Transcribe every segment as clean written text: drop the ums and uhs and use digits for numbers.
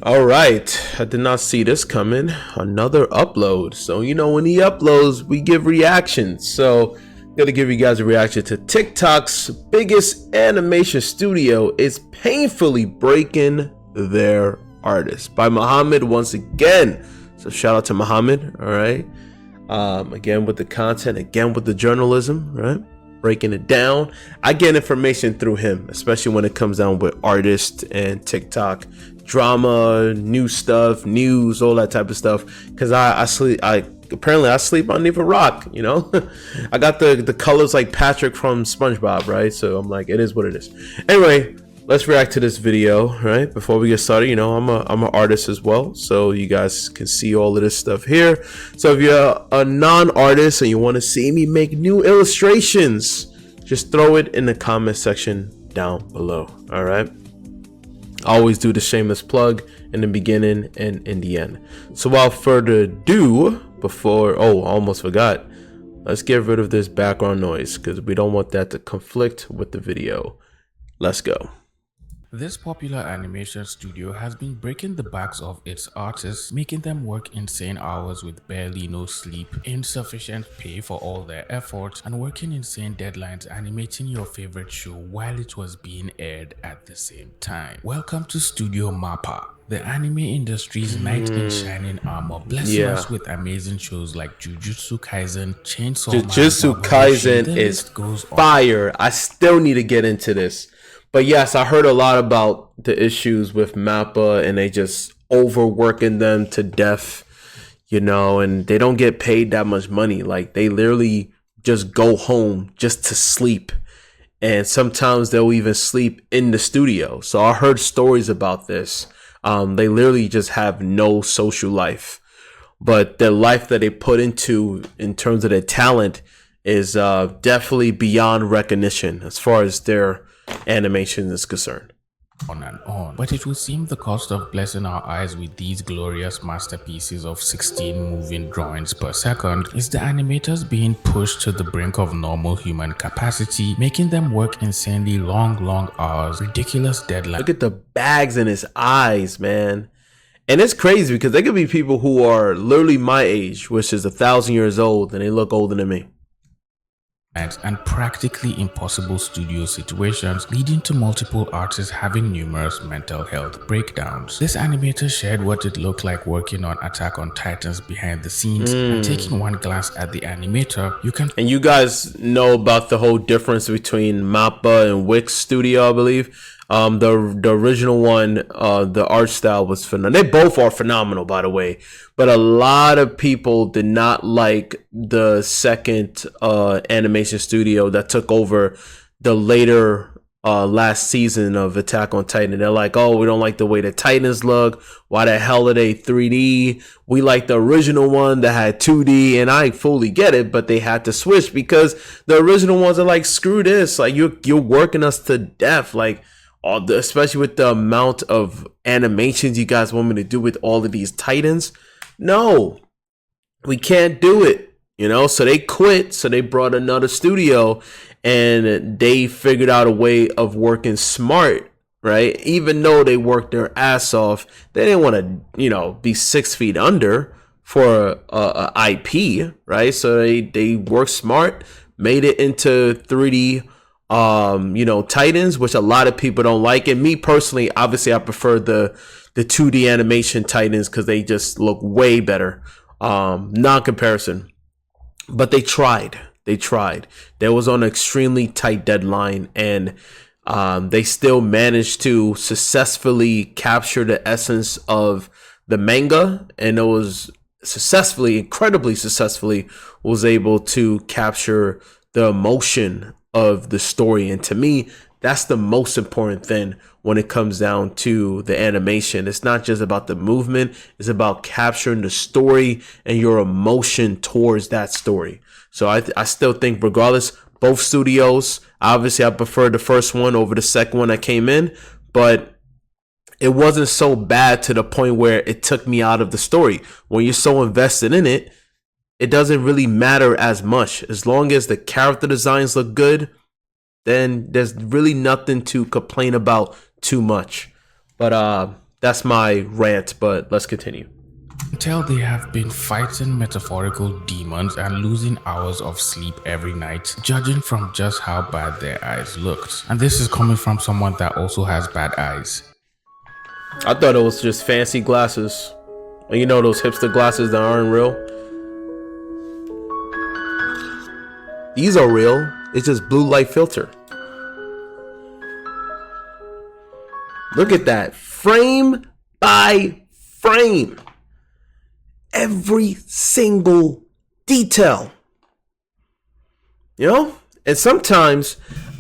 All right, I did not see this coming. Another upload. So, when he uploads, we give reactions. So, gonna give you guys a reaction to TikTok's biggest animation studio is painfully breaking their artist by Muhammad once again. So, shout out to Muhammad. All right. Again with the content, again with the journalism, right? Breaking it down. I get information through him, especially when it comes down with artists and TikTok drama, new stuff, news, all that type of stuff. Because I sleep underneath a rock. I got the colors like Patrick from SpongeBob, right? So I'm like, it is what it is. Anyway, let's react to this video, right? Before we get started, I'm an artist as well, so you guys can see all of this stuff here. So if you're a non-artist and you want to see me make new illustrations, just throw it in the comment section down below. All right. I always do the shameless plug in the beginning and in the end. So without further ado, I almost forgot. Let's get rid of this background noise because we don't want that to conflict with the video. Let's go. This popular animation studio has been breaking the backs of its artists, making them work insane hours with barely no sleep, insufficient pay for all their efforts, and working insane deadlines animating your favorite show while it was being aired at the same time. Welcome to Studio MAPPA, the anime industry's knight in shining armor, blessing us with amazing shows like Jujutsu Kaisen, Jujutsu Kaisen is fire. I still need to get into this. But yes, I heard a lot about the issues with MAPPA and they just overworking them to death, and they don't get paid that much money. Like they literally just go home just to sleep. And sometimes they'll even sleep in the studio. So I heard stories about this. They literally just have no social life. But the life that they put into in terms of their talent is definitely beyond recognition as far as their animation is concerned. On and on, but it would seem the cost of blessing our eyes with these glorious masterpieces of 16 moving drawings per second is the animators being pushed to the brink of normal human capacity, making them work insanely long hours, ridiculous deadlines. Look at the bags in his eyes, man. And it's crazy because there could be people who are literally my age, which is 1,000 years old, and they look older than me. And practically impossible studio situations, leading to multiple artists having numerous mental health breakdowns. This animator shared what it looked like working on Attack on Titans behind the scenes, and taking one glance at the animator, you can... And you guys know about the whole difference between MAPPA and Wix Studio, I believe. The original one, the art style was phenomenal. They both are phenomenal, by the way. But a lot of people did not like the second animation studio that took over the later last season of Attack on Titan. They're like, oh, we don't like the way the Titans look. Why the hell are they 3D? We like the original one that had 2D, and I fully get it, but they had to switch because the original ones are like, screw this. Like you're working us to death. Like, especially with the amount of animations you guys want me to do with all of these Titans. No, we can't do it, so they quit. So they brought another studio and they figured out a way of working smart, right? Even though they worked their ass off, they didn't want to, be 6 feet under for a IP, right? So they worked smart, made it into 3D Titans, which a lot of people don't like. And me personally, obviously, I prefer the 2D animation Titans because they just look way better, non-comparison. But they tried. They was on an extremely tight deadline, and they still managed to successfully capture the essence of the manga, and it was incredibly successfully, was able to capture the emotion of the story. And to me, that's the most important thing when it comes down to the animation. It's not just about the movement, it's about capturing the story and your emotion towards that story. So I still think, regardless, both studios, obviously I prefer the first one over the second one that came in, but it wasn't so bad to the point where it took me out of the story. When you're so invested in it, it doesn't really matter as much. As long as the character designs look good, then there's really nothing to complain about too much. But That's my rant, but let's continue. Until they have been fighting metaphorical demons and losing hours of sleep every night, judging from just how bad their eyes looked. And this is coming from someone that also has bad eyes. I thought it was just fancy glasses. You know, those hipster glasses that aren't real? These are real. It's just blue light filter. Look at that. Frame by frame. Every single detail. You know? And sometimes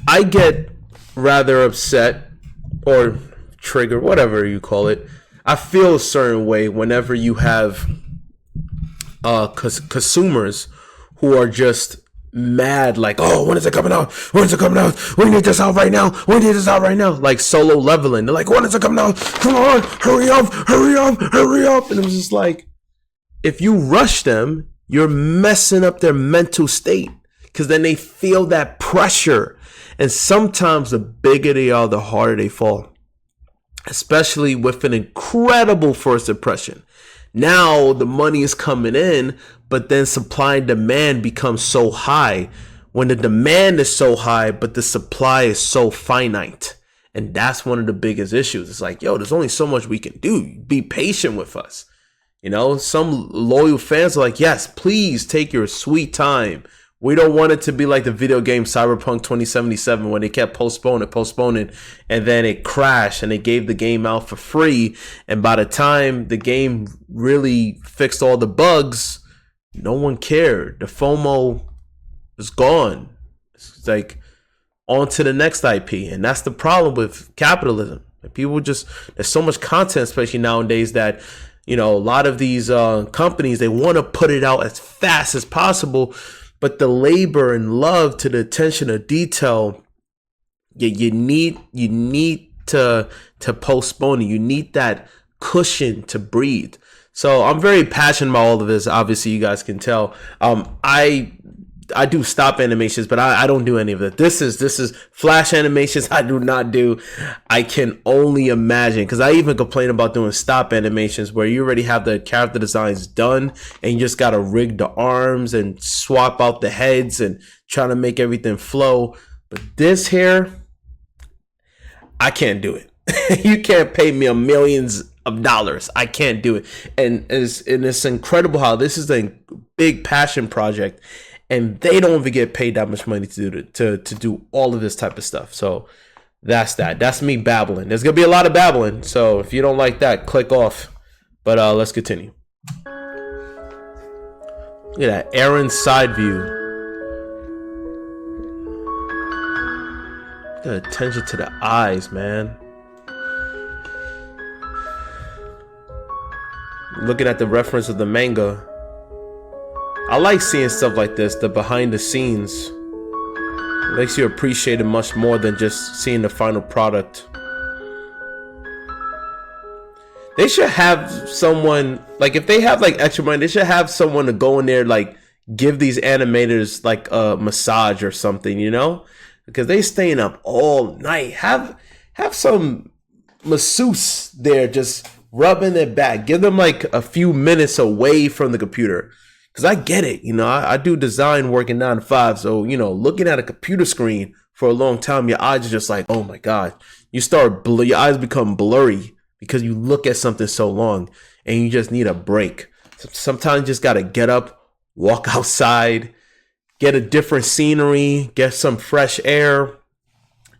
I get rather upset or triggered, whatever you call it. I feel a certain way whenever you have consumers who are just mad, like, oh, when is it coming out? When is it coming out? We need this out right now. We need this out right now. Like Solo Leveling. They're like, when is it coming out? Come on, hurry up, hurry up, hurry up. And it was just like, if you rush them, you're messing up their mental state, because then they feel that pressure. And sometimes the bigger they are, the harder they fall, especially with an incredible first impression. Now the money is coming in, but then supply and demand becomes so high. When the demand is so high, but the supply is so finite. And that's one of the biggest issues. It's like, yo, there's only so much we can do. Be patient with us. You know, some loyal fans are like, yes, please take your sweet time. We don't want it to be like the video game Cyberpunk 2077 when they kept postponing, and then it crashed and they gave the game out for free. And by the time the game really fixed all the bugs, no one cared. The FOMO is gone. It's like on to the next IP. And that's the problem with capitalism. People just, there's so much content, especially nowadays, that, you know, a lot of these companies, they want to put it out as fast as possible. But the labor and love to the attention to detail, you need to postpone it. You need that cushion to breathe. So I'm very passionate about all of this. Obviously, you guys can tell. I do stop animations, but I don't do any of it. This is flash animations. I do not do. I can only imagine, because I even complain about doing stop animations where you already have the character designs done and you just got to rig the arms and swap out the heads and try to make everything flow. But this here, I can't do it. You can't pay me millions of dollars. I can't do it. And it's incredible how this is a big passion project, and they don't even get paid that much money to do all of this type of stuff. So that's that. That's me babbling. There's gonna be a lot of babbling. So if you don't like that, click off. But let's continue. Look at that, Aaron's side view. Look at the attention to the eyes, man. Looking at the reference of the manga. I like seeing stuff like this, the behind the scenes. It makes you appreciate it much more than just seeing the final product. They should have someone, like, if they have like extra money, they should have someone to go in there, like, give these animators like a massage or something, you know? Because they staying up all night. Have some masseuse there just rubbing their back. Give them like a few minutes away from the computer. Because I get it, you know, I do design working 9 to 5. So, you know, looking at a computer screen for a long time, your eyes are just like, oh my God. Your eyes become blurry because you look at something so long and you just need a break. Sometimes you just got to get up, walk outside, get a different scenery, get some fresh air,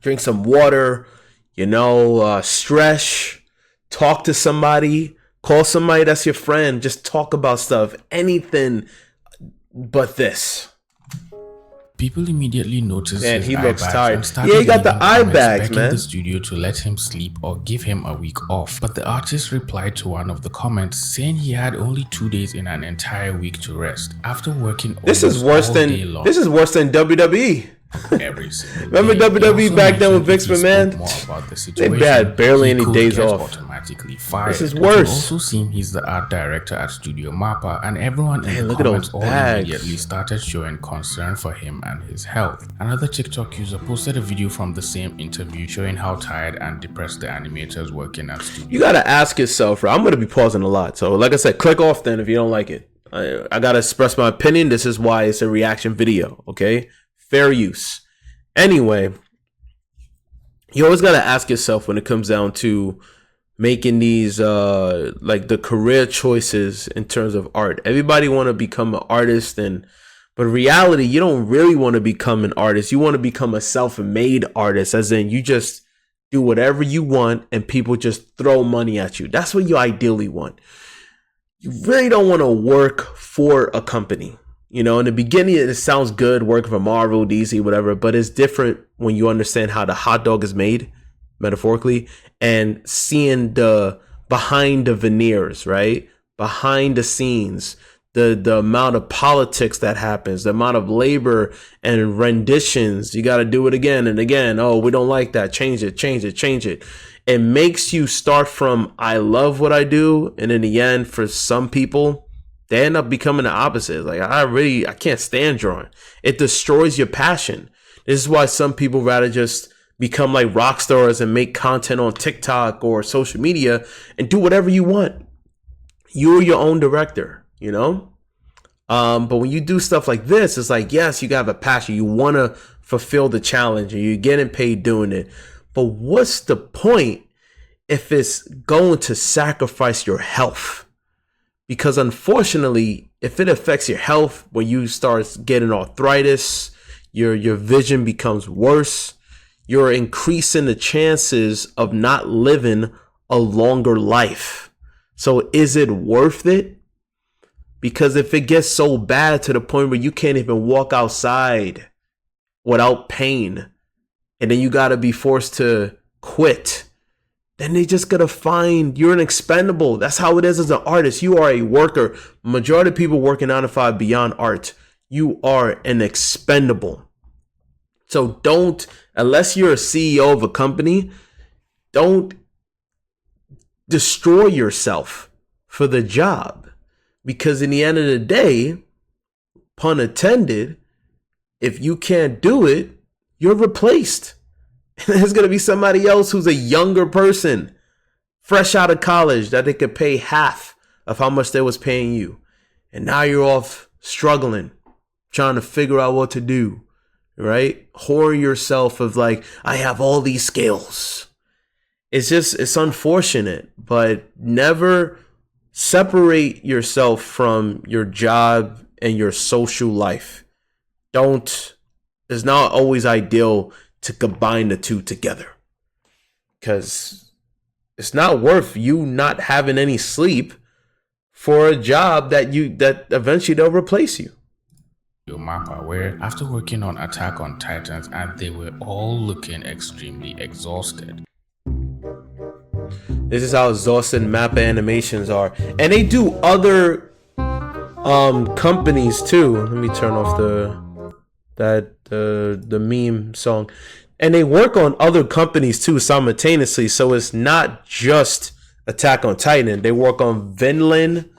drink some water, you know, stretch, talk to somebody. Call somebody that's your friend. Just talk about stuff. Anything but this. People immediately noticed Man, his he eye looks bags tired. and started Yeah, he got the leaving eye comments bags, begging man. the studio to let him sleep or give him a week off. But the artist replied to one of the comments saying he had only 2 days in an entire week to rest after working This is worse all than day long. WWE. Every single Remember day. WWE He also back then with mentioned Vince if he spoke McMahon? more about the They situation, had barely he any could days get off. automatic automatically fired. This is It would worse. also seem he's the art director at Studio Mappa, and everyone in Hey, the look at comments those all bags. immediately started showing concern for him and his health. Another TikTok user posted a video from the same interview showing how tired and depressed the animators working at Studio. You gotta ask yourself, I'm gonna be pausing a lot. So like I said, click off then if you don't like it. I gotta express my opinion. This is why it's a reaction video, okay? Fair use. Anyway, you always gotta ask yourself when it comes down to making these like the career choices in terms of art. Everybody want to become an artist, but in reality, you don't really want to become an artist. You want to become a self-made artist, as in you just do whatever you want and people just throw money at you. That's what you ideally want. You really don't want to work for a company. You know, in the beginning, it sounds good working for Marvel, DC, whatever, but it's different when you understand how the hot dog is made, metaphorically, and seeing the behind the veneers, right? Behind the scenes, the amount of politics that happens, the amount of labor and renditions. You got to do it again and again. Oh, we don't like that. Change it, change it, change it. It makes you start from, I love what I do. And in the end, for some people, they end up becoming the opposite. Like, I can't stand drawing. It destroys your passion. This is why some people rather just become like rock stars and make content on TikTok or social media and do whatever you want. You're your own director, you know? But when you do stuff like this, it's like, yes, you got a passion. You want to fulfill the challenge and you're getting paid doing it. But what's the point if it's going to sacrifice your health? Because unfortunately, if it affects your health, when you start getting arthritis, your vision becomes worse, you're increasing the chances of not living a longer life. So is it worth it? Because if it gets so bad to the point where you can't even walk outside without pain, and then you got to be forced to quit, then they just gotta find you're an expendable. That's how it is as an artist. You are a worker. Majority of people working 9 to 5 beyond art, you are an expendable. So don't, unless you're a CEO of a company, don't destroy yourself for the job. Because in the end of the day, pun intended, if you can't do it, you're replaced. There's going to be somebody else who's a younger person, fresh out of college, that they could pay half of how much they was paying you. And now you're off struggling, trying to figure out what to do, right? Whoring yourself of like, I have all these skills. It's unfortunate, but never separate yourself from your job and your social life. It's not always ideal to combine the two together, because it's not worth you not having any sleep for a job that eventually they'll replace you. Mappa, where after working on Attack on Titans, and they were all looking extremely exhausted. This is how exhausted Mappa animations are, and they do other companies too. Let me turn off the meme song, and they work on other companies too simultaneously. So it's not just Attack on Titan. They work on Vinland,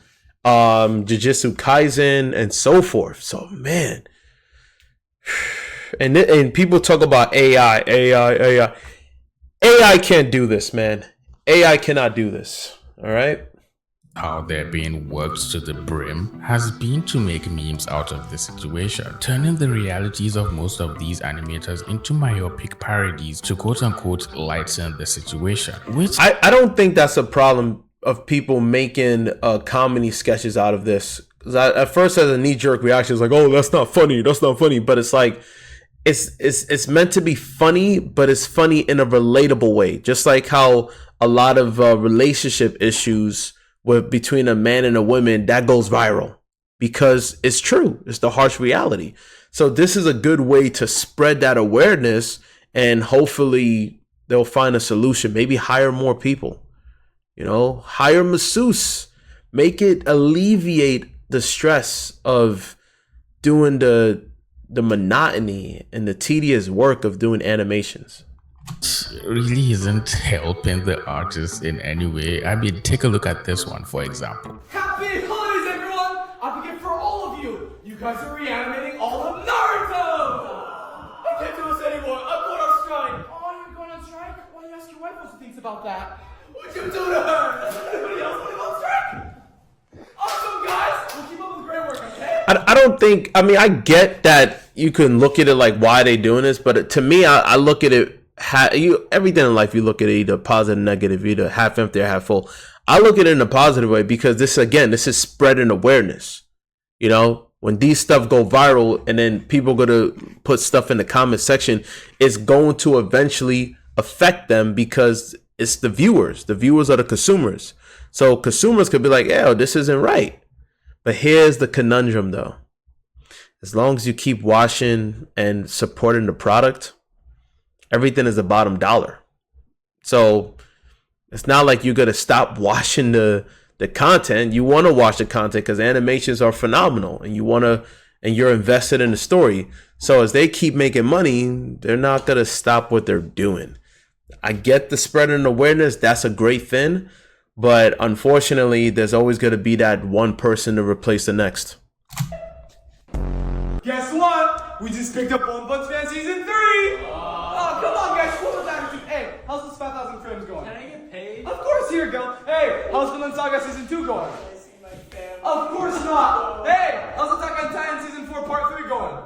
Jujutsu Kaisen, and so forth. So man, and people talk about AI can't do this, man. AI cannot do this. All right. How they're being worked to the brim has been to make memes out of the situation, turning the realities of most of these animators into myopic parodies to quote-unquote lighten the situation. Which I don't think that's a problem of people making comedy sketches out of this. At first, as a knee-jerk reaction, it's like, oh, that's not funny, but it's like, it's meant to be funny, but it's funny in a relatable way. Just like how a lot of relationship issues between a man and a woman, that goes viral because it's true. It's the harsh reality. So this is a good way to spread that awareness, and hopefully they'll find a solution. Maybe hire more people, hire masseuse, make it alleviate the stress of doing the monotony and the tedious work of doing animations. really isn't helping the artists in any way. I mean, take a look at this one, for example. Happy holidays, everyone! I have a gift for all of you. You guys are reanimating all of Naruto. I can't do this anymore. I'm going on strike. Oh, you're going on strike? Why don't you ask your wife what she thinks about that? What'd you do to her? Does anybody else want to go on strike? Awesome, guys. We'll keep up with the great work, okay? I don't think. I mean, I get that you can look at it like why they doing this, but to me, I look at it. Everything in life, you look at it either positive, negative, either half empty or half full. I look at it in a positive way because this is spreading awareness. You know, when these stuff go viral and then people go to put stuff in the comment section, it's going to eventually affect them because it's the viewers. The viewers are the consumers. So consumers could be like, "Yeah, this isn't right." But here's the conundrum, though. As long as you keep watching and supporting the product, everything is a bottom dollar. So it's not like you're gonna stop watching the content. You want to watch the content because animations are phenomenal, and you're invested in the story. So as they keep making money, they're not gonna stop what they're doing. I get the spreading awareness. That's a great thing. But unfortunately, there's always going to be that one person to replace the next. Guess what? We just picked up One Punch Man Season 3! Oh, come on, guys. What was attitude? Hey, how's this 5,000 frames going? Can I get paid? Of course, here you go. Hey, how's Vinland Saga Season 2 going? Of course not. Hey, how's Attack on Titan Season 4 Part 3 going?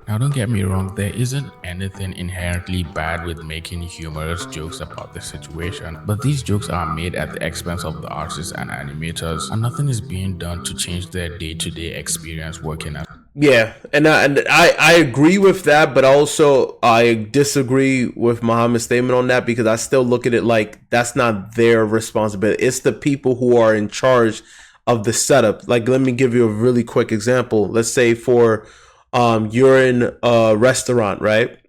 Now, don't get me wrong, there isn't anything inherently bad with making humorous jokes about the situation, but these jokes are made at the expense of the artists and animators, and nothing is being done to change their day-to-day experience working as. Yeah, and I agree with that, but also I disagree with Muhammad's statement on that because I still look at it like that's not their responsibility. It's the people who are in charge of the setup. Like, let me give you a really quick example. Let's say you're in a restaurant, right?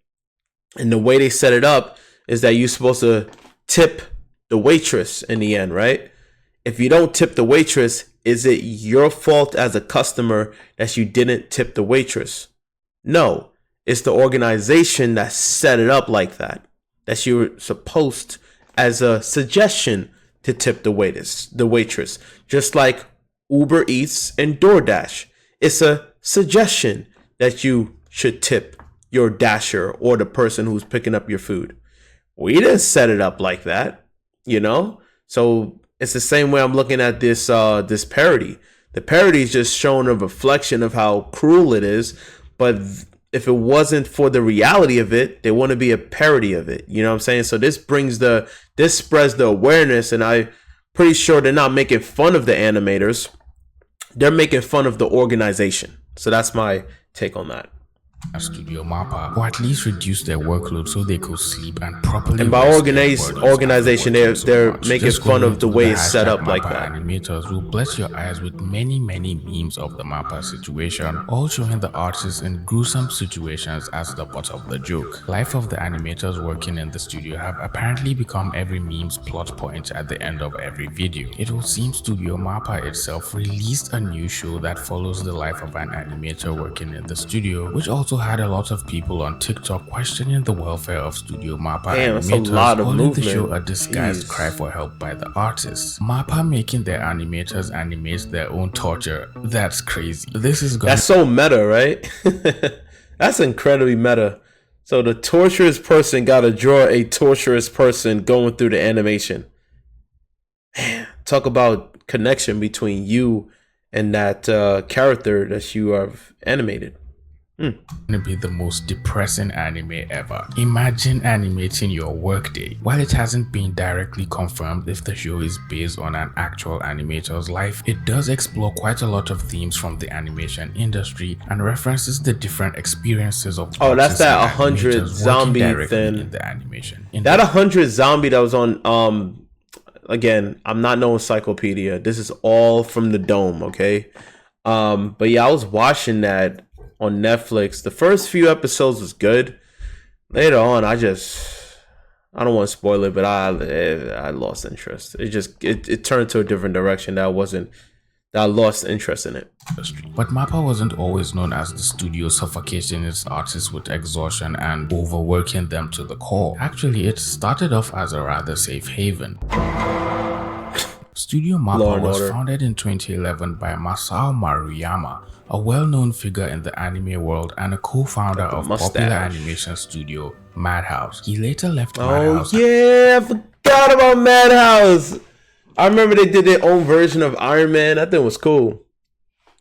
And the way they set it up is that you're supposed to tip the waitress in the end, right? If you don't tip the waitress, is it your fault as a customer that you didn't tip the waitress? No, it's the organization that set it up like that. That you're supposed as a suggestion to tip the waitress. Just like Uber Eats and DoorDash. It's a suggestion that you should tip your dasher or the person who's picking up your food. We didn't set it up like that, you know? So it's the same way I'm looking at this parody. The parody is just showing a reflection of how cruel it is, but if it wasn't for the reality of it, there wouldn't be a parody of it. You know what I'm saying? So this spreads the awareness, and I'm pretty sure they're not making fun of the animators. They're making fun of the organization. So that's my take on that. Studio Mappa, or at least reduce their workload so they could sleep and properly. And by organization, they're making fun of the way it's set up like that. Animators will bless your eyes with many memes of the Mappa situation, all showing the artists in gruesome situations as the butt of the joke. Life of the animators working in the studio have apparently become every meme's plot point at the end of every video. It will seem Studio Mappa itself released a new show that follows the life of an animator working in the studio, which also had a lot of people on TikTok questioning the welfare of Studio Mappa animators, calling the show a disguised cry for help by the artists. Mappa making their animators animate their own torture. That's crazy. That's so meta, right? That's incredibly meta. So the torturous person gotta draw a torturous person going through the animation. Man, talk about connection between you and that character that you have animated. Gonna be the most depressing anime ever. Imagine animating your workday. While it hasn't been directly confirmed if the show is based on an actual animator's life, it does explore quite a lot of themes from the animation industry and references the different experiences of that's that 100 zombie thing in the animation. That 100 zombie that was on again, I'm not no encyclopedia. This is all from the dome, okay? But yeah, I was watching that on Netflix. The first few episodes was good. Later on, I don't want to spoil it, but I lost interest. It turned to a different direction that I wasn't that I lost interest in it. But MAPPA wasn't always known as the studio suffocating its artists with exhaustion and overworking them to the core. Actually, it started off as a rather safe haven. Studio Law MAPPA and was Order. founded in 2011 by Masao Maruyama, a well-known figure in the anime world and a co-founder of popular mustache. animation studio Madhouse. He later left Oh Madhouse yeah, I forgot about Madhouse. I remember they did their own version of Iron Man. That thing was cool.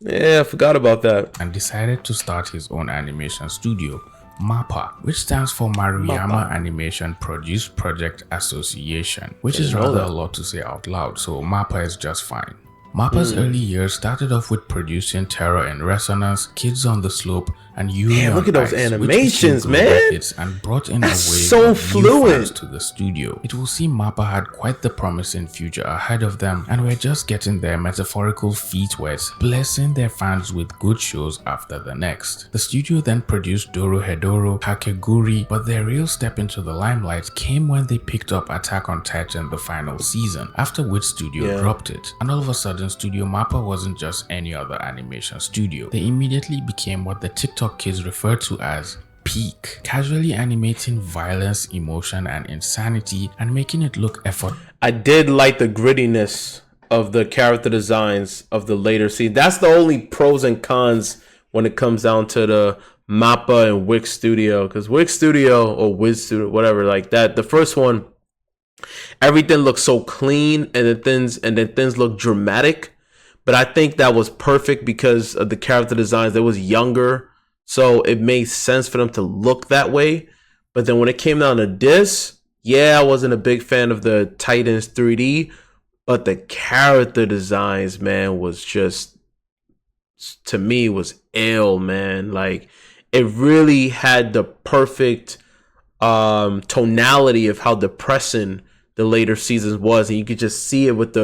Yeah, I forgot about that. and decided to start his own animation studio, MAPPA, which stands for Maruyama Animation Produce Project Association, which is rather a lot to say out loud, so MAPPA is just fine. MAPPA's early years started off with producing Terror in Resonance, Kids on the Slope, and Yuri Man, on look at those Ice, which animations, became global man. hits and brought in That's a wave so of new fluid. fans to the studio. It will seem MAPPA had quite the promising future ahead of them, and were just getting their metaphorical feet wet, blessing their fans with good shows after the next. The studio then produced Dorohedoro, Kakeguri, but their real step into the limelight came when they picked up Attack on Titan the final season, after which studio dropped it. And all of a sudden, Studio MAPPA wasn't just any other animation studio. They immediately became what the TikTok kids refer to as peak, casually animating violence, emotion, and insanity and making it look effortless. I did like the grittiness of the character designs of the later season. That's the only pros and cons when it comes down to the MAPPA and Wix Studio. Because Wix Studio or Wiz Studio, whatever, like that, the first one, everything looks so clean and then things look dramatic. But I think that was perfect because of the character designs. They was younger, so it made sense for them to look that way. But then when it came down to this, yeah, I wasn't a big fan of the Titans 3D, but the character designs, man, was just, to me, was ill, man. Like, it really had the perfect tonality of how depressing the later seasons was, and you could just see it with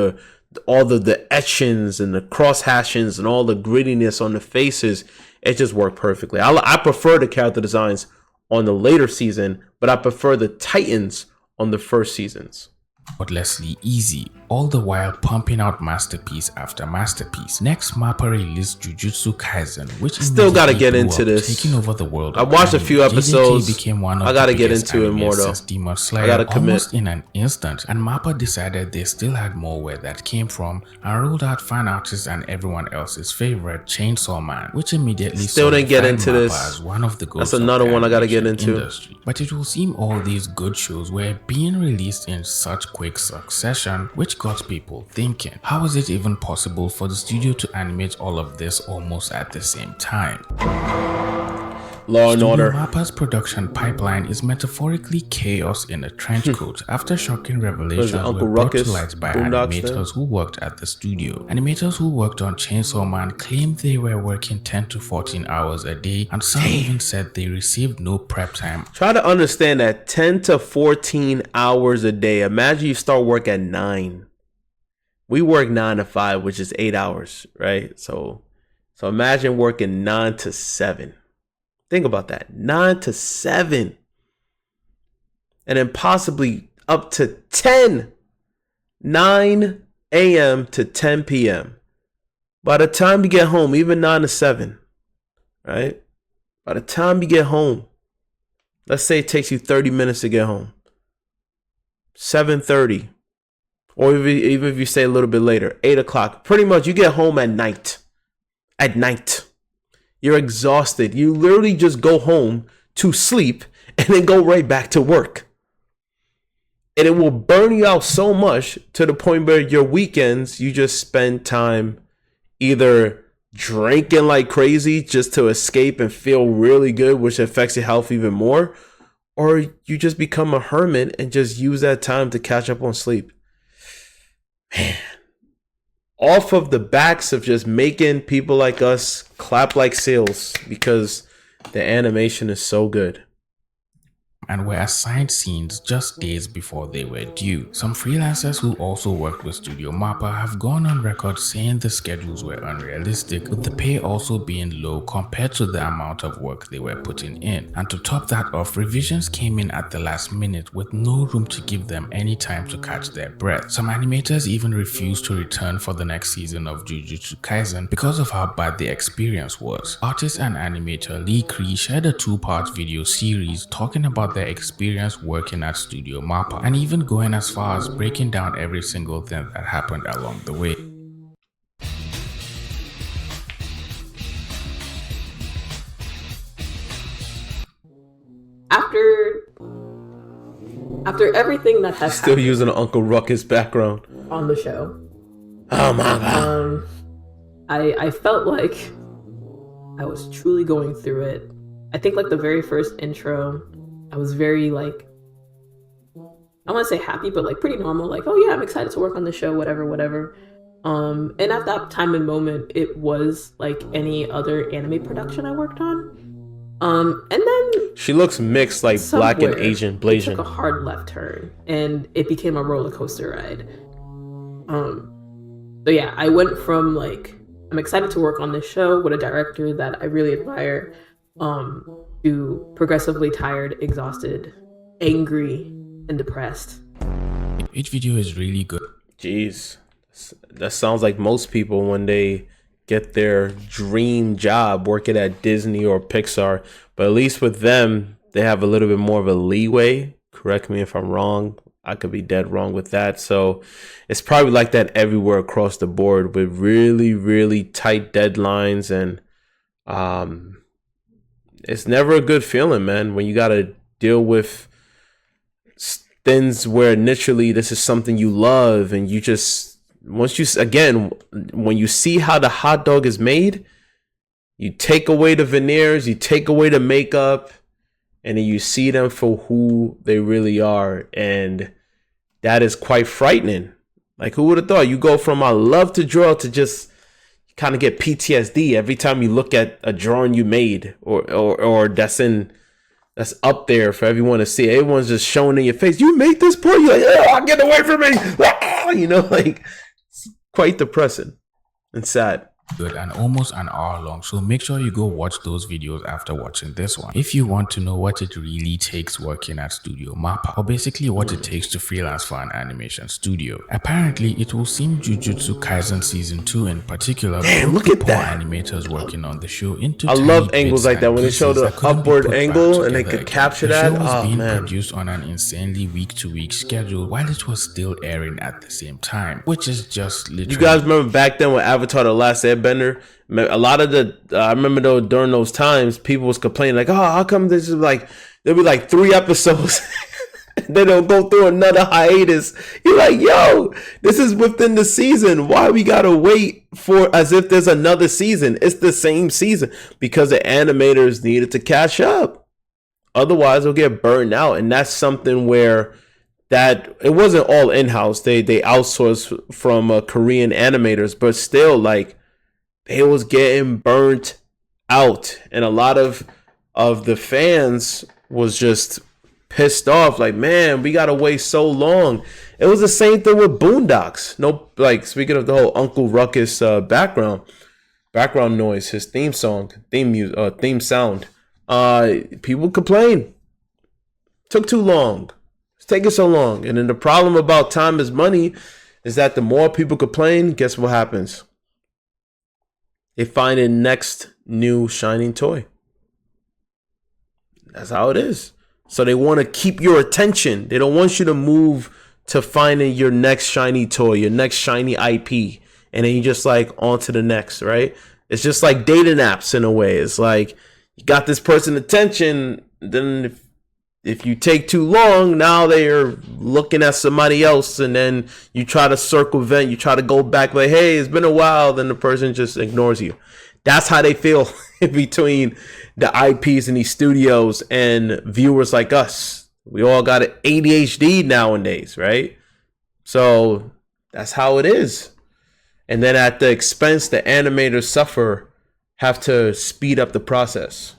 all the etchings and the cross hashings and all the grittiness on the faces. It just worked perfectly. I prefer the character designs on the later season, but I prefer the Titans on the first seasons. Effortlessly easy, all the while pumping out masterpiece after masterpiece. Next, MAPPA released Jujutsu Kaisen, which Still gotta immediately get blew into up, this. taking over the world. I watched a few episodes. Became one of I gotta the get biggest into it more animes though. since Demon Slayer, I gotta commit. almost in an instant. And MAPPA decided they still had more where that came from and rolled out fan artists and everyone else's favorite, Chainsaw Man, which immediately Still didn't get solidified into MAPPA this. as one of the ghosts That's another of the one I gotta get animation into. industry. But it will seem all these good shows were being released in such quick succession, which got people thinking, how is it even possible for the studio to animate all of this almost at the same time? Law and Order. MAPPA's production pipeline is metaphorically chaos in a trench coat after shocking revelations Uncle were brought to Ruckus, light by Boondocks animators who worked at the studio. Animators who worked on Chainsaw Man claimed they were working 10 to 14 hours a day, and some even said they received no prep time. Try to understand that 10 to 14 hours a day. Imagine you start work at 9. We work 9 to 5, which is 8 hours, right? So imagine working 9 to 7. Think about that. 9 to 7. And then possibly up to 10. 9 a.m. to 10 p.m. By the time you get home, even 9 to 7, right? By the time you get home, let's say it takes you 30 minutes to get home. 7:30. Or even if you stay a little bit later, 8 o'clock. Pretty much you get home at night. At night. You're exhausted. You literally just go home to sleep and then go right back to work. And it will burn you out so much to the point where your weekends, you just spend time either drinking like crazy just to escape and feel really good, which affects your health even more, or you just become a hermit and just use that time to catch up on sleep. Man, off of the backs of just making people like us clap like seals because the animation is so good. and were assigned scenes just days before they were due. Some freelancers who also worked with Studio Mappa have gone on record saying the schedules were unrealistic, with the pay also being low compared to the amount of work they were putting in. And to top that off, revisions came in at the last minute with no room to give them any time to catch their breath. Some animators even refused to return for the next season of Jujutsu Kaisen because of how bad the experience was. Artist and animator Lee Cree shared a 2-part video series talking about their experience working at Studio Mappa, and even going as far as breaking down every single thing that happened along the way. After everything that has Still using Uncle Ruckus background on the show, oh my god, I felt like I was truly going through it. I think like the very first intro, I was very like, I want to say happy, but like pretty normal. Like, oh yeah, I'm excited to work on the show, whatever. And at that time and moment, it was like any other anime production I worked on. And then she looks mixed, like black and Asian, it Blasian. took a hard left turn, and it became a roller coaster ride. So yeah, I went from like, I'm excited to work on this show with a director that I really admire, to progressively tired, exhausted, angry, and depressed. Each video is really good. Jeez, that sounds like most people when they get their dream job working at Disney or Pixar. But at least with them, they have a little bit more of a leeway. Correct me if I'm wrong. I could be dead wrong with that. So it's probably like that everywhere across the board with really, really tight deadlines. And it's never a good feeling, man, when you got to deal with things where initially this is something you love, and you just, once you, again, when you see how the hot dog is made, you take away the veneers, you take away the makeup, and then you see them for who they really are. And that is quite frightening. Like, who would have thought? You go from I love to draw to just kind of get PTSD every time you look at a drawing you made, or that's up there for everyone to see. Everyone's just showing in your face, you made this part. You're like, oh, get away from me. You know, like, it's quite depressing and sad. Good and almost an hour long, so make sure you go watch those videos after watching this one if you want to know what it really takes working at Studio Mappa, or basically what it takes to freelance for an animation studio. Apparently, it will seem Jujutsu Kaisen Season 2 in particular, damn, look at that, animators working on the show into I love angles like that when they show the upward angle and they could capture that. The show was being man, produced on an insanely week-to-week schedule while it was still airing at the same time, which is just literally. You guys remember back then with Avatar: The Last Airbender? A lot of the I remember though, during those times, people was complaining like, oh, how come this is like, there'll be like 3 episodes then they'll go through another hiatus. You're like, yo, this is within the season. Why we gotta wait for as if there's another season? It's the same season because the animators needed to catch up. Otherwise they'll get burned out. And that's something where that it wasn't all in-house. They outsourced from Korean animators, but still, like, they was getting burnt out, and a lot of the fans was just pissed off. Like, man, we gotta wait so long. It was the same thing with Boondocks. No, like, speaking of the whole Uncle Ruckus background noise, his theme sound. People complain. Took too long. It's taking so long. And then the problem about time is money is that the more people complain, guess what happens? They find a next new shining toy. That's how it is. So they want to keep your attention. They don't want you to move to finding your next shiny toy, your next shiny IP. And then you just like on to the next, right? It's just like dating apps in a way. It's like you got this person's attention. Then if you take too long, now they're looking at somebody else, and then you try to circumvent, you try to go back like, hey, it's been a while, then the person just ignores you. That's how they feel in between the IPs in these studios and viewers like us. We all got an ADHD nowadays, right? So that's how it is. And then at the expense, the animators have to speed up the process.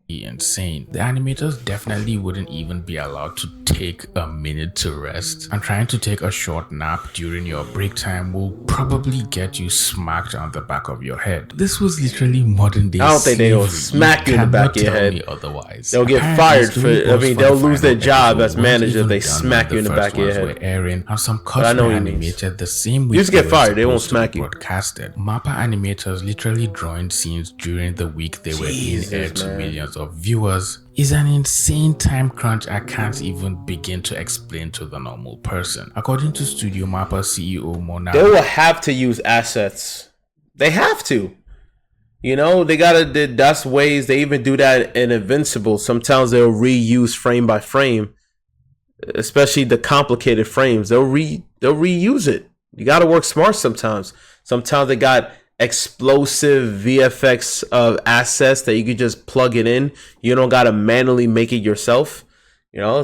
insane. The animators definitely wouldn't even be allowed to take a minute to rest, and trying to take a short nap during your break time will probably get you smacked on the back of your head. This was literally modern day I don't think they will slavery. smack you in the back of your Cannot tell head. me otherwise. They'll get fired for it. I mean, they'll lose their job as manager if they smack you in the back of your head. Airing, and some I cuts know were what he means. animated the same way You just get they were fired, they won't supposed to be smack you. broadcasted. MAPPA animators literally drawing scenes during the week they were in air to man. millions of viewers is an insane time crunch I can't even begin to explain to the normal person. According to Studio MAPPA CEO Mona, They will have to use assets. They have to. You know, they gotta. That's ways they even do that in Invincible. Sometimes they'll reuse frame by frame, especially the complicated frames. They'll reuse it. You gotta work smart sometimes. Sometimes they got explosive VFX assets that you can just plug it in. You don't gotta manually make it yourself. You know,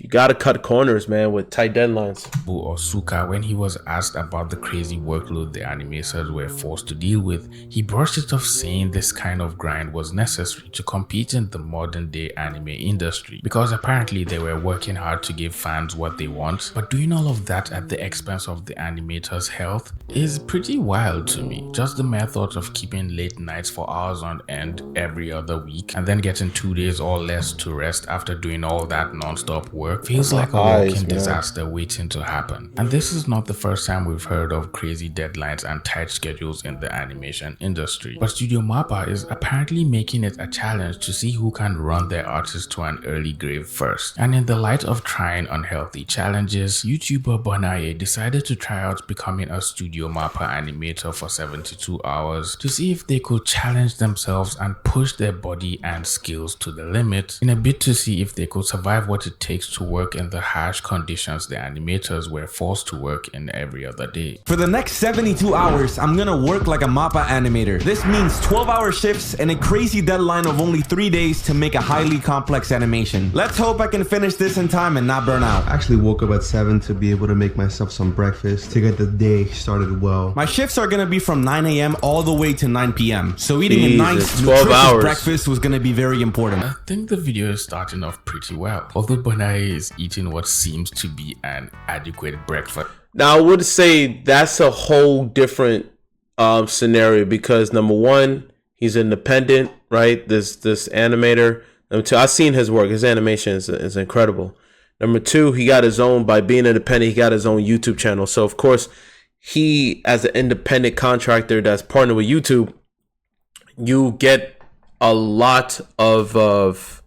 you gotta cut corners, man, with tight deadlines. Osuka, when he was asked about the crazy workload the animators were forced to deal with, he brushed it off saying this kind of grind was necessary to compete in the modern day anime industry, because apparently they were working hard to give fans what they want, but doing all of that at the expense of the animators' health is pretty wild to me. Just the mere thought of keeping late nights for hours on end every other week and then getting 2 days or less to rest after doing all that non-stop work feels like a walking disaster waiting to happen. And this is not the first time we've heard of crazy deadlines and tight schedules in the animation industry. But Studio MAPPA is apparently making it a challenge to see who can run their artists to an early grave first. And in the light of trying unhealthy challenges, YouTuber Bonaye decided to try out becoming a Studio MAPPA animator for 72 hours to see if they could challenge themselves and push their body and skills to the limit in a bid to see if they could survive what it takes to work in the harsh conditions the animators were forced to work in every other day. For the next 72 hours, I'm gonna work like a MAPPA animator. This means 12-hour shifts and a crazy deadline of only 3 days to make a highly complex animation. Let's hope I can finish this in time and not burn out. I actually woke up at 7 to be able to make myself some breakfast to get the day started well. My shifts are gonna be from 9 a.m. all the way to 9 p.m. So eating a nice, 12 nutritious hours. breakfast was gonna be very important. I think the video is starting off pretty well, although Bonaye is eating what seems to be an adequate breakfast. Now, I would say that's a whole different scenario because number one, he's independent, right? This animator. Number two, I've seen his work. His animation is incredible. Number two, he got his own, by being independent, he got his own YouTube channel. So, of course, he, as an independent contractor that's partnered with YouTube, you get a lot of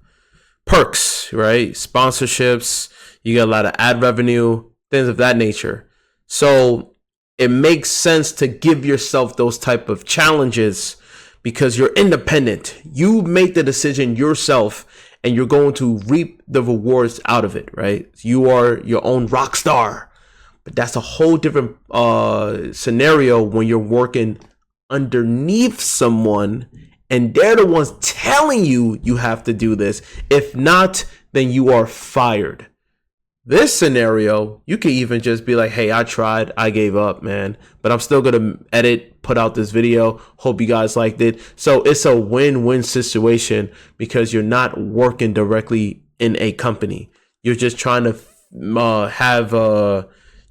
perks, right? Sponsorships, you get a lot of ad revenue, things of that nature. So it makes sense to give yourself those type of challenges because you're independent. You make the decision yourself and you're going to reap the rewards out of it, right? You are your own rock star. But that's a whole different scenario when you're working underneath someone and they're the ones telling you you have to do this. If not, then you are fired. This scenario, you could even just be like, hey, I tried, I gave up, man, but I'm still gonna edit, put out this video. Hope you guys liked it. So it's a win-win situation because you're not working directly in a company. You're just trying to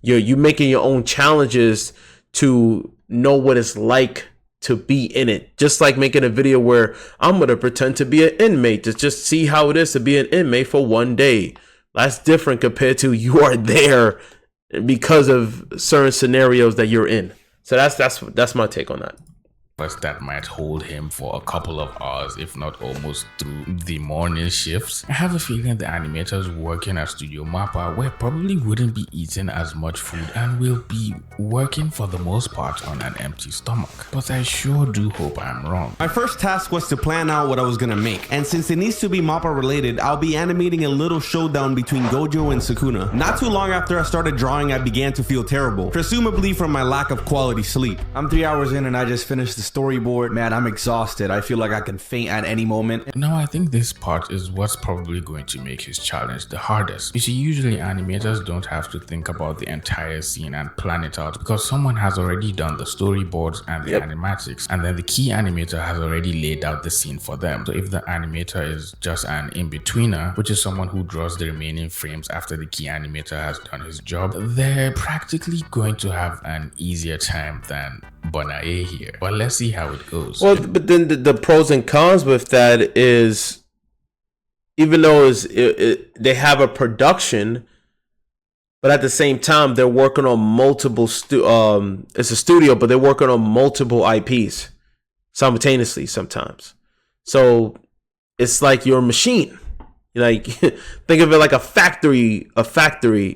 you're making your own challenges to know what it's like to be in it. Just like making a video where I'm gonna pretend to be an inmate to just see how it is to be an inmate for one day. That's different compared to you are there because of certain scenarios that you're in. So that's my take on that. That might hold him for a couple of hours, if not almost through the morning shifts. I have a feeling the animators working at Studio MAPPA probably wouldn't be eating as much food and will be working for the most part on an empty stomach. But I sure do hope I'm wrong. My first task was to plan out what I was gonna make, and since it needs to be MAPPA related, I'll be animating a little showdown between Gojo and Sukuna. Not too long after I started drawing, I began to feel terrible, presumably from my lack of quality sleep. I'm 3 hours in and I just finished the the storyboard. Man, I'm exhausted. I feel like I can faint at any moment. Now, I think this part is what's probably going to make his challenge the hardest. You see, usually animators don't have to think about the entire scene and plan it out because someone has already done the storyboards and the animatics, and then the key animator has already laid out the scene for them. So if the animator is just an in-betweener, which is someone who draws the remaining frames after the key animator has done his job, they're practically going to have an easier time than Bonae here. But let's see how it goes. Well, but then the pros and cons with that is, even though they have a production, but at the same time they're working on multiple it's a studio, but they're working on multiple IPs simultaneously sometimes. So it's like your machine. Like, think of it like a factory,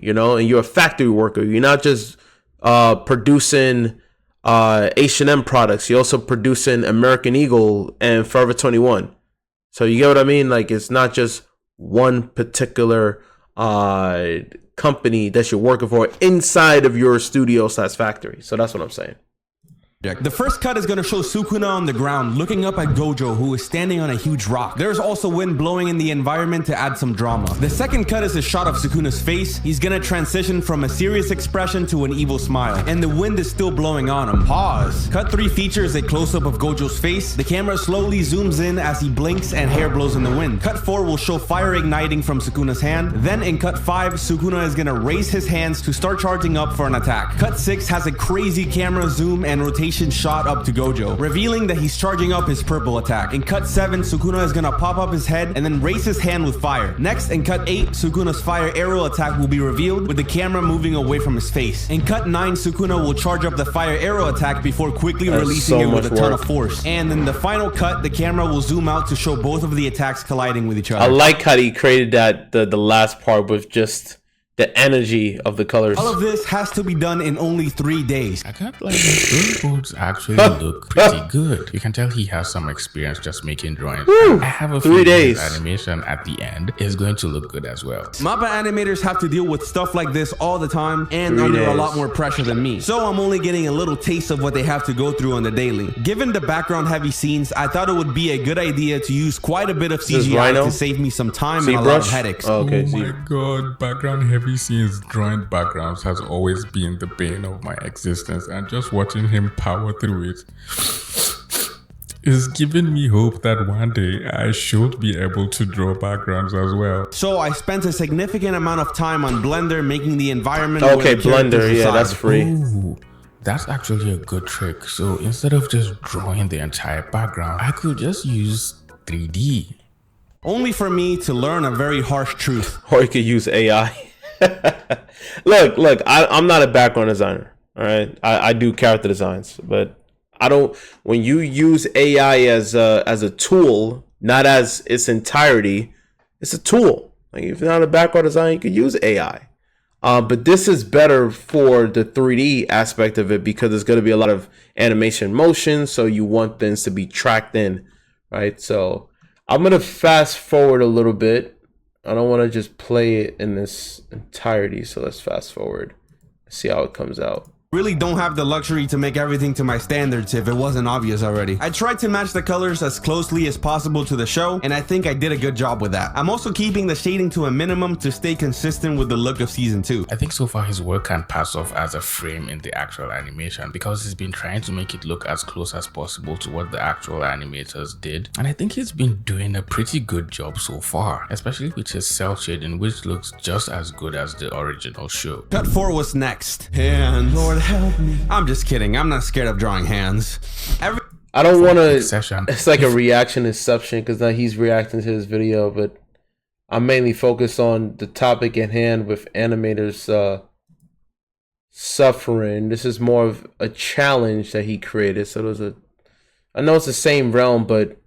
you know, and you're a factory worker. You're not just producing H&M products. You're also producing American Eagle and Forever 21. So you get what I mean? Like, it's not just one particular company that you're working for inside of your studio/factory. So that's what I'm saying. The first cut is going to show Sukuna on the ground looking up at Gojo, who is standing on a huge rock. There's also wind blowing in the environment to add some drama. The second cut is a shot of Sukuna's face. He's going to transition from a serious expression to an evil smile, and the wind is still blowing on him. Pause. Cut 3 features a close-up of Gojo's face. The camera slowly zooms in as he blinks and hair blows in the wind. Cut 4 will show fire igniting from Sukuna's hand. Then in cut 5, Sukuna is going to raise his hands to start charging up for an attack. Cut 6 has a crazy camera zoom and rotation shot up to Gojo, revealing that he's charging up his purple attack. In cut 7, Sukuna is gonna pop up his head and then raise his hand with fire. Next, in cut 8, Sukuna's fire arrow attack will be revealed with the camera moving away from his face. In cut 9, Sukuna will charge up the fire arrow attack before quickly releasing it with a ton of force. And in the final cut, the camera will zoom out to show both of the attacks colliding with each other. I like how he created that the last part with just the energy of the colors. All of this has to be done in only 3 days. I can't lie, the storyboards actually look pretty good. You can tell he has some experience just making drawings. I have a 3 days. His animation at the end is going to look good as well. MAPPA animators have to deal with stuff like this all the time and 3 under a days. lot more pressure than me. So I'm only getting a little taste of what they have to go through on the daily. Given the background heavy scenes, I thought it would be a good idea to use quite a bit of CGI to save me some time and a lot of headaches. Oh, okay, Oh my god, background heavy scenes, drawing backgrounds has always been the bane of my existence, and just watching him power through it is giving me hope that one day I should be able to draw backgrounds as well. So I spent a significant amount of time on Blender making the environment. Okay, Blender, yeah, that's free. Ooh, that's actually a good trick. So instead of just drawing the entire background, I could just use 3D. Only for me to learn a very harsh truth. Or you could use AI. Look, I'm not a background designer. All right, I do character designs, but I don't. When you use AI as a tool, not as its entirety, it's a tool. Like, if you're not a background designer, you could use AI. But this is better for the 3D aspect of it because there's going to be a lot of animation motion, so you want things to be tracked in, right? So I'm gonna fast forward a little bit. I don't want to just play it in this entirety, so let's fast forward, see how it comes out. Really don't have the luxury to make everything to my standards if it wasn't obvious already. I tried to match the colors as closely as possible to the show, and I think I did a good job with that. I'm also keeping the shading to a minimum to stay consistent with the look of season 2. I think so far his work can pass off as a frame in the actual animation because he's been trying to make it look as close as possible to what the actual animators did, and I think he's been doing a pretty good job so far, especially with his cell shading, which looks just as good as the original show. Cut 4 was next. And Lord help me. I'm just kidding. I'm not scared of drawing hands. I don't want to. Session. It's like a reaction inception because now he's reacting to his video, but I'm mainly focused on the topic at hand with animators suffering. This is more of a challenge that he created. So there's I know it's the same realm, but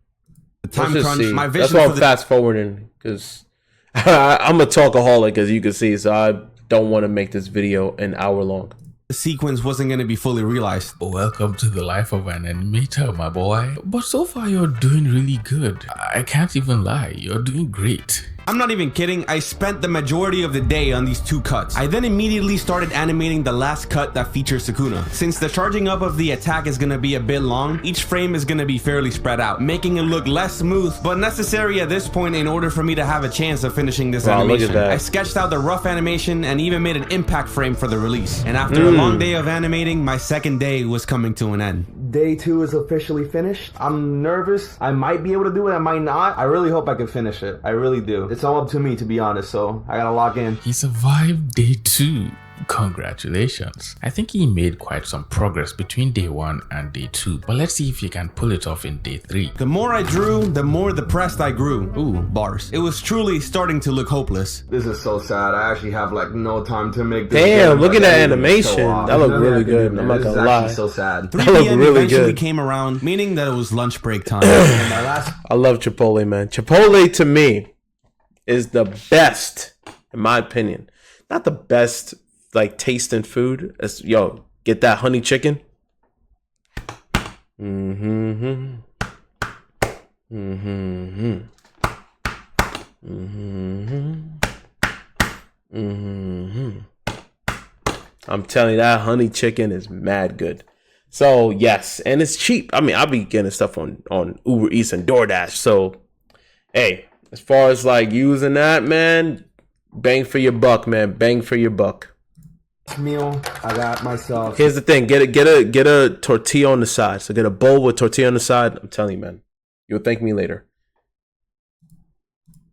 the time let's just crunch. see. My vision That's why for I'm the fast forwarding because I'm a talkaholic, as you can see. So I don't want to make this video an hour long. sequence wasn't going to be fully realized. Welcome to the life of an animator, my boy. But so far you're doing really good. I can't even lie, you're doing great. I'm not even kidding, I spent the majority of the day on these 2 cuts. I then immediately started animating the last cut that features Sukuna. Since the charging up of the attack is gonna be a bit long, each frame is gonna be fairly spread out, making it look less smooth, but necessary at this point in order for me to have a chance of finishing this animation. Look at that. I sketched out the rough animation and even made an impact frame for the release. And after a long day of animating, my second day was coming to an end. Day 2 is officially finished. I'm nervous. I might be able to do it, I might not. I really hope I can finish it. I really do. It's all up to me, to be honest, so I gotta lock in. He survived day 2. Congratulations. I think he made quite some progress between day 1 and day 2, but let's see if he can pull it off in day 3. The more I drew, the more depressed I grew. Ooh, bars. It was truly starting to look hopeless. This is so sad. I actually have like no time to make this. Damn, look at that animation. That looked really good. I'm not gonna lie. So sad. 3 That looked p.m. really eventually good. came around, meaning that it was lunch break time. And my last I love Chipotle, man. Chipotle to me is the best, in my opinion. Not the best, like, tasting food. It's, yo, get that honey chicken. Mm-hmm. Mm-hmm. Mm-hmm. Mm-hmm. I'm telling you, that honey chicken is mad good. So, yes, and it's cheap. I mean, I'll be getting stuff on Uber Eats and DoorDash. So, hey, as far as, like, using that, man, bang for your buck, man. Bang for your buck. meal, I got myself. Here's the thing: get a tortilla on the side. So get a bowl with tortilla on the side. I'm telling you, man, you'll thank me later.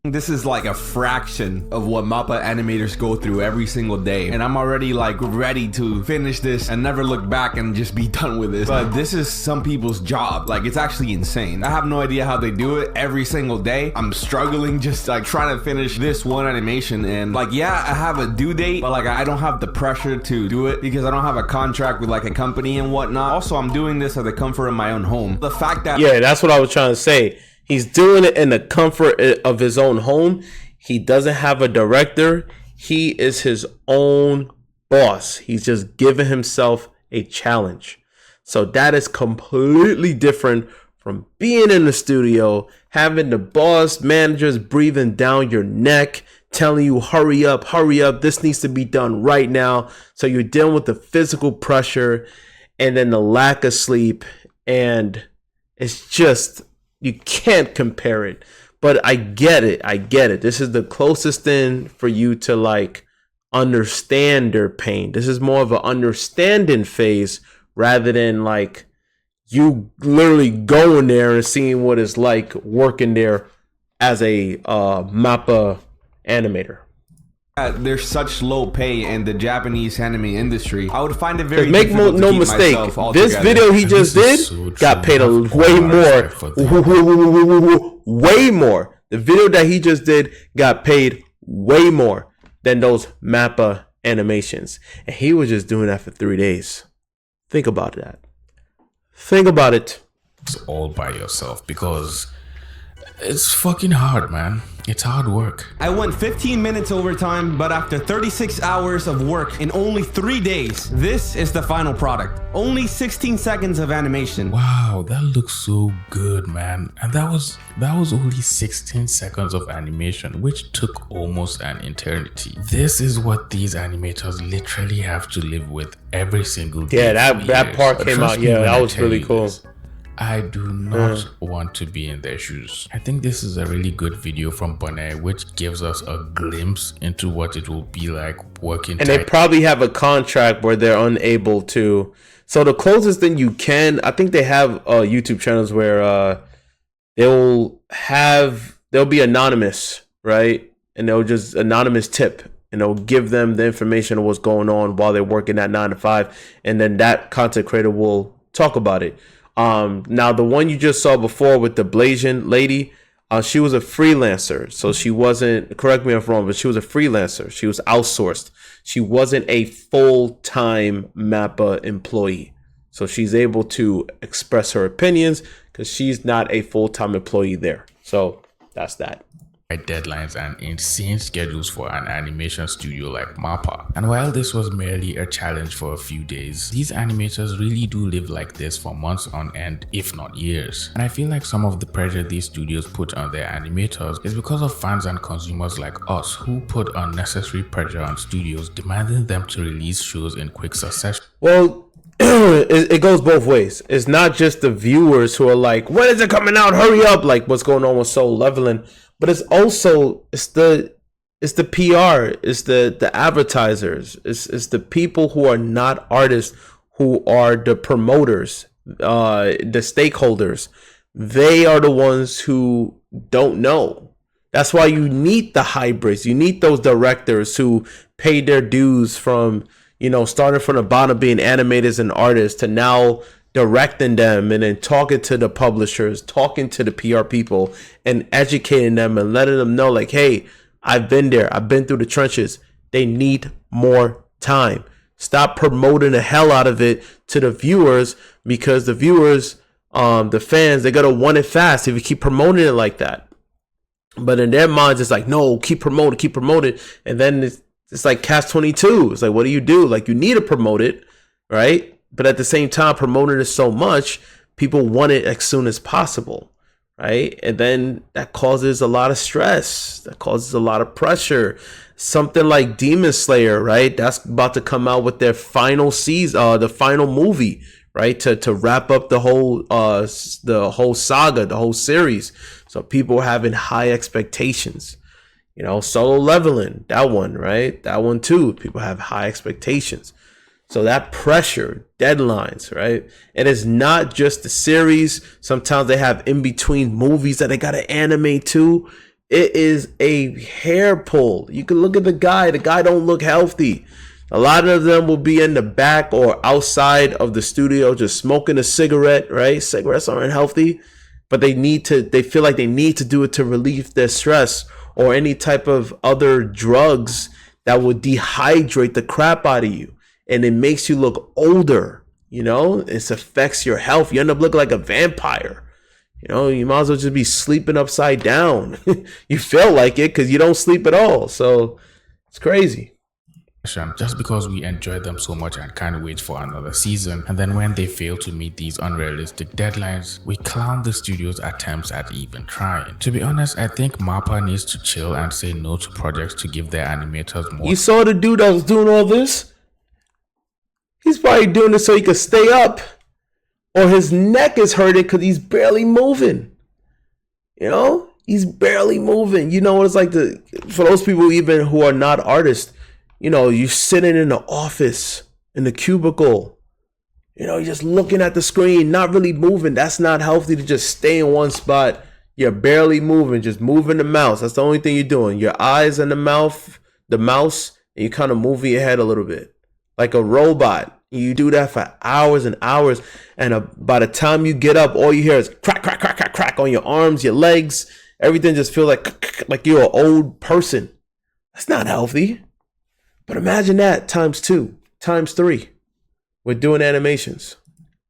This is like a fraction of what MAPPA animators go through every single day. And I'm already like ready to finish this and never look back and just be done with this. But this is some people's job. Like, it's actually insane. I have no idea how they do it every single day. I'm struggling just like trying to finish this one animation. And like, yeah, I have a due date, but like I don't have the pressure to do it because I don't have a contract with like a company and whatnot. Also, I'm doing this at the comfort of my own home. The fact that Yeah, that's what I was trying to say. He's doing it in the comfort of his own home. He doesn't have a director. He is his own boss. He's just giving himself a challenge. So that is completely different from being in the studio, having the boss managers breathing down your neck, telling you, hurry up, this needs to be done right now. So you're dealing with the physical pressure and then the lack of sleep. And it's just... you can't compare it, but I get it. This is the closest thing for you to like understand their pain. This is more of an understanding phase rather than like you literally going there and seeing what it's like working there as a MAPPA animator. There's such low pay in the Japanese anime industry. I would find it very Make difficult to no keep mistake, myself all this together. video he just did This is so got true. paid a I have way all more. respect for them. Way more. The video that he just did got paid way more than those MAPPA animations. And he was just doing that for 3 days. Think about that. Think about it. It's all by yourself because it's fucking hard, man. It's hard work. I went 15 minutes overtime, but after 36 hours of work in only 3 days, this is the final product. Only 16 seconds of animation. Wow, that looks so good, man. And that was only 16 seconds of animation, which took almost an eternity. This is what these animators literally have to live with every single day. Yeah, for that years. part But came trust out. me Yeah, when that I was tell really you cool. this, I do not want to be in their shoes. I think this is a really good video from Bonet, which gives us a glimpse into what it will be like working. And they probably have a contract where they're unable to. So the closest thing you can, I think they have YouTube channels where they'll be anonymous, right? And they'll just anonymous tip. And they'll give them the information of what's going on while they're working at 9 to 5. And then that content creator will talk about it. Now the one you just saw before with the Blasian lady, she was a freelancer. So she wasn't, correct me if I'm wrong, but she was a freelancer. She was outsourced. She wasn't a full-time MAPPA employee. So she's able to express her opinions because she's not a full-time employee there. So that's that. deadlines and insane schedules for an animation studio like MAPPA. And while this was merely a challenge for a few days, these animators really do live like this for months on end, if not years. And I feel like some of the pressure these studios put on their animators is because of fans and consumers like us who put unnecessary pressure on studios, demanding them to release shows in quick succession. Well, it goes both ways. It's not just the viewers who are like, when is it coming out? Hurry up! Like what's going on with Soul Leveling. But it's also the PR, it's the advertisers, it's the people who are not artists, who are the promoters, the stakeholders. They are the ones who don't know. That's why you need the hybrids. You need those directors who pay their dues from, starting from the bottom, being animators and artists, to now directing them and then talking to the publishers, talking to the PR people and educating them and letting them know like, hey, I've been there. I've been through the trenches. They need more time. Stop promoting the hell out of it to the viewers, because the viewers, the fans, they're going to want it fast if you keep promoting it like that. But in their minds, it's like, no, keep promoting. And then it's like Catch-22. It's like, what do? Like, you need to promote it, right? But at the same time, promoting it so much, people want it as soon as possible, right? And then that causes a lot of stress. That causes a lot of pressure. Something like Demon Slayer, right? That's about to come out with their final season, the final movie, right? To wrap up the whole saga, the whole series. So people are having high expectations. Solo Leveling, that one, right? That one too. People have high expectations. So that pressure, deadlines, right? And it's not just the series. Sometimes they have in between movies that they got to animate too. It is a hair pull. You can look at the guy. The guy don't look healthy. A lot of them will be in the back or outside of the studio just smoking a cigarette, right? Cigarettes aren't healthy, but they feel like they need to do it to relieve their stress, or any type of other drugs that will dehydrate the crap out of you. And it makes you look older, it affects your health. You end up looking like a vampire. You might as well just be sleeping upside down. You feel like it because you don't sleep at all. So it's crazy. Just because we enjoy them so much and can't wait for another season, and then when they fail to meet these unrealistic deadlines, we clown the studio's attempts at even trying. To be honest, I think MAPPA needs to chill and say no to projects to give their animators more. You saw the dude that was doing all this? He's probably doing it so he could stay up, or his neck is hurting because he's barely moving. He's barely moving. You know what it's like for those people even who are not artists. You're sitting in the office, in the cubicle, you're just looking at the screen, not really moving. That's not healthy to just stay in one spot. You're barely moving, just moving the mouse. That's the only thing you're doing. Your eyes and the mouse, and you kind of moving your head a little bit like a robot. You do that for hours and hours. And by the time you get up, all you hear is crack, crack, crack, crack, crack on your arms, your legs. Everything just feels like you're an old person. That's not healthy. But imagine that times 2, times 3. We're doing animations.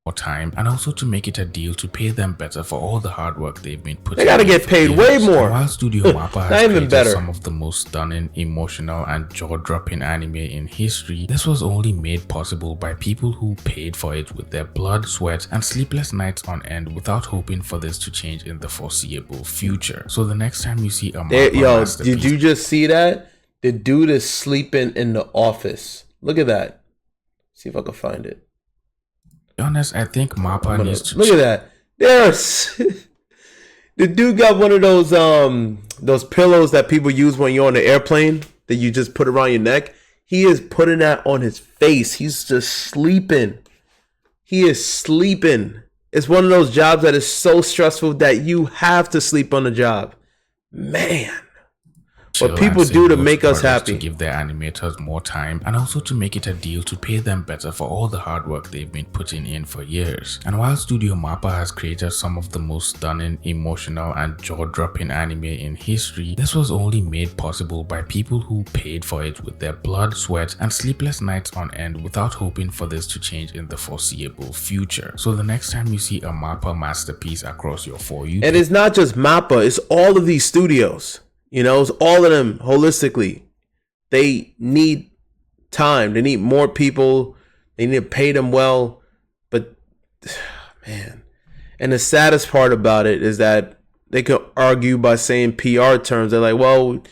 More time, and also to make it a deal to pay them better for all the hard work they've been putting in. They gotta get paid way more. And while Studio MAPPA has even created better. Some of the most stunning, emotional, and jaw-dropping anime in history, this was only made possible by people who paid for it with their blood, sweat, and sleepless nights on end without hoping for this to change in the foreseeable future. So the next time you see a MAPPA masterpiece, did you just see that? The dude is sleeping in the office. Look at that. See if I can find it. To be honest, I think MAPPA needs to look at that. There's the dude got one of those pillows that people use when you're on the airplane that you just put around your neck. He is putting that on his face. He's just sleeping. He is sleeping. It's one of those jobs that is so stressful that you have to sleep on the job. Man. What people do to make us happy. To give their animators more time, and also to make it a deal to pay them better for all the hard work they've been putting in for years. And while Studio MAPPA has created some of the most stunning, emotional, and jaw-dropping anime in history, this was only made possible by people who paid for it with their blood, sweat, and sleepless nights on end without hoping for this to change in the foreseeable future. So the next time you see a MAPPA masterpiece across your For You, and it's not just MAPPA, it's all of these studios. You know, it's all of them holistically. They need time. They need more people. They need to pay them well. But man, and the saddest part about it is that they could argue by saying PR terms. They're like, well,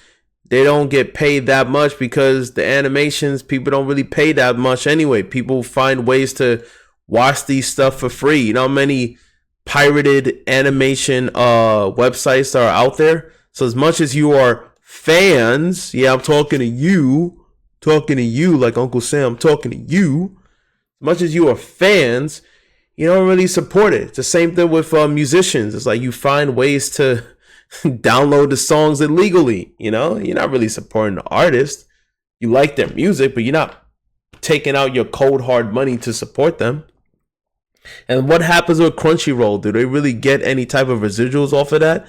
they don't get paid that much because the animations, people don't really pay that much anyway. People find ways to watch these stuff for free. You know how many pirated animation websites are out there? So as much as you are fans, yeah, I'm talking to you like Uncle Sam, I'm talking to you. As much as you are fans, you don't really support it. It's the same thing with musicians. It's like you find ways to download the songs illegally. You know, you're not really supporting the artist. You like their music, but you're not taking out your cold hard money to support them. And what happens with Crunchyroll? Do they really get any type of residuals off of that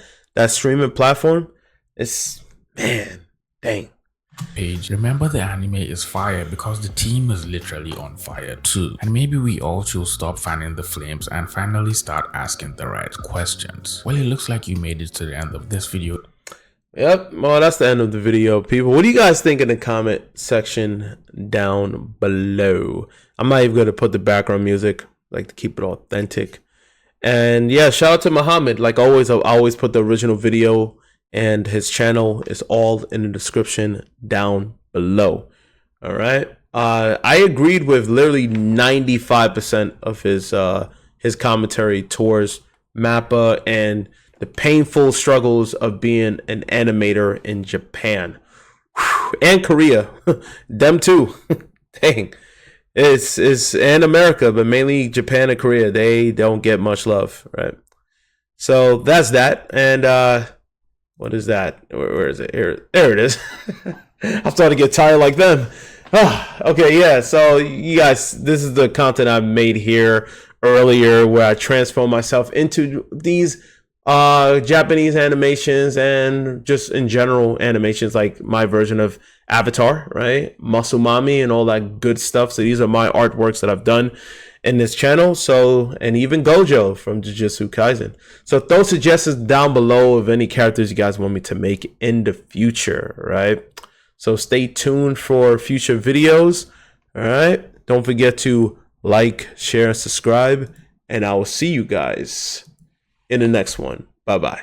streaming platform? It's, man, dang. Page, remember the anime is fire because the team is literally on fire too. And maybe we all should stop fanning the flames and finally start asking the right questions. Well, it looks like you made it to the end of this video. Yep, well, that's the end of the video, people. What do you guys think in the comment section down below? I'm not even going to put the background music. I like to keep it authentic. And yeah, shout out to Muhammad. Like always, I always put the original video and his channel is all in the description down below. All right. I agreed with literally 95% of his commentary towards Mappa and the painful struggles of being an animator in Japan. Whew. And Korea. Them too. Dang. It's in America, but mainly Japan and Korea. They don't get much love, right? So that's that. And what is that? Where is it? Here, there it is. I'm starting to get tired like them. Okay, yeah. So you guys, this is the content I made here earlier, where I transform myself into these Japanese animations and just in general animations, like my version of Avatar, right? Masumami and all that good stuff. So these are my artworks that I've done in this channel. So, and even Gojo from Jujutsu Kaisen. So throw suggestions down below of any characters you guys want me to make in the future, right? So stay tuned for future videos. All right. Don't forget to like, share, and subscribe. And I will see you guys in the next one. Bye-bye.